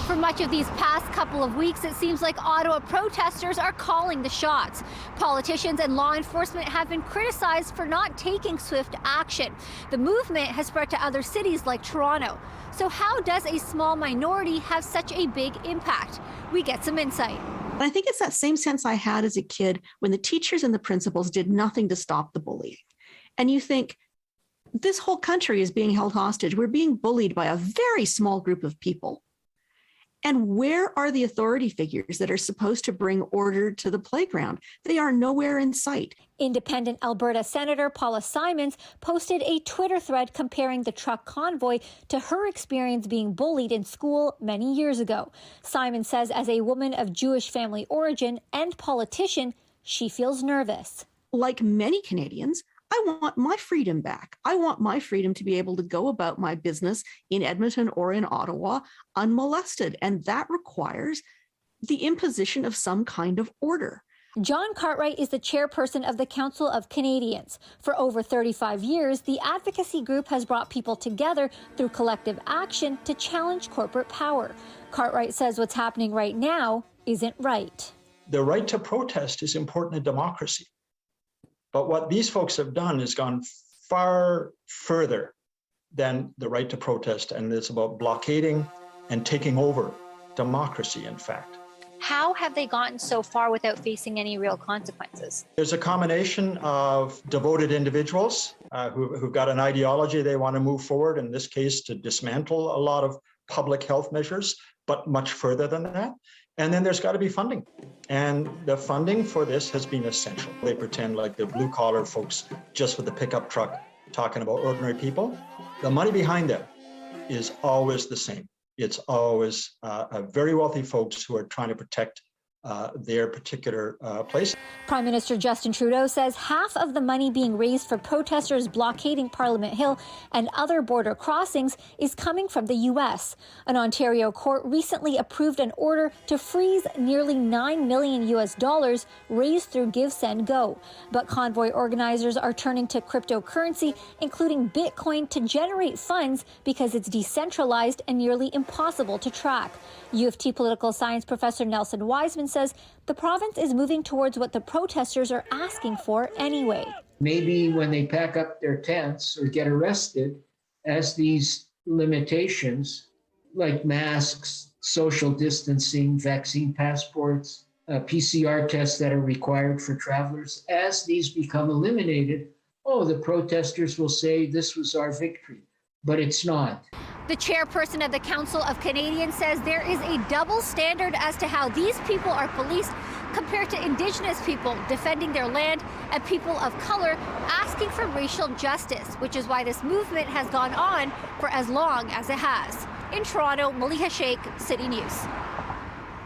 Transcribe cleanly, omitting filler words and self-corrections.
For much of these past couple of weeks, it seems like Ottawa protesters are calling the shots. Politicians and law enforcement have been criticized for not taking swift action. The movement has spread to other cities like Toronto. So how does a small minority have such a big impact? We get some insight. I think it's that same sense I had as a kid when the teachers and the principals did nothing to stop the bullying. And you think, this whole country is being held hostage. We're being bullied by a very small group of people. And where are the authority figures that are supposed to bring order to the playground? They are nowhere in sight. Independent Alberta Senator Paula Simons posted a Twitter thread comparing the truck convoy to her experience being bullied in school many years ago. Simons says as a woman of Jewish family origin and politician, she feels nervous. Like many Canadians, I want my freedom back. I want my freedom to be able to go about my business in Edmonton or in Ottawa unmolested. And that requires the imposition of some kind of order. John Cartwright is the chairperson of the Council of Canadians. For over 35 years, the advocacy group has brought people together through collective action to challenge corporate power. Cartwright says what's happening right now isn't right. The right to protest is important in democracy. But what these folks have done is gone far further than the right to protest, and it's about blockading and taking over democracy, in fact. How have they gotten so far without facing any real consequences? There's a combination of devoted individuals who've got an ideology they want to move forward, in this case, to dismantle a lot of public health measures, but much further than that. And then there's got to be funding. And the funding for this has been essential. They pretend like they're blue-collar folks just with the pickup truck talking about ordinary people. The money behind them is always the same. It's always very wealthy folks who are trying to protect their particular place. Prime Minister Justin Trudeau says half of the money being raised for protesters blockading Parliament Hill and other border crossings is coming from the U.S. An Ontario court recently approved an order to freeze nearly $9 million raised through Give, Send, Go. But convoy organizers are turning to cryptocurrency, including Bitcoin, to generate funds because it's decentralized and nearly impossible to track. U of T political science professor Nelson Wiseman says the province is moving towards what the protesters are asking for anyway. Maybe when they pack up their tents or get arrested, as these limitations like masks, social distancing, vaccine passports, PCR tests that are required for travelers, as these become eliminated, the protesters will say this was our victory, but it's not. The chairperson of the Council of Canadians says there is a double standard as to how these people are policed compared to Indigenous people defending their land and people of color asking for racial justice, which is why this movement has gone on for as long as it has. In Toronto, Maleeha Sheikh, City News.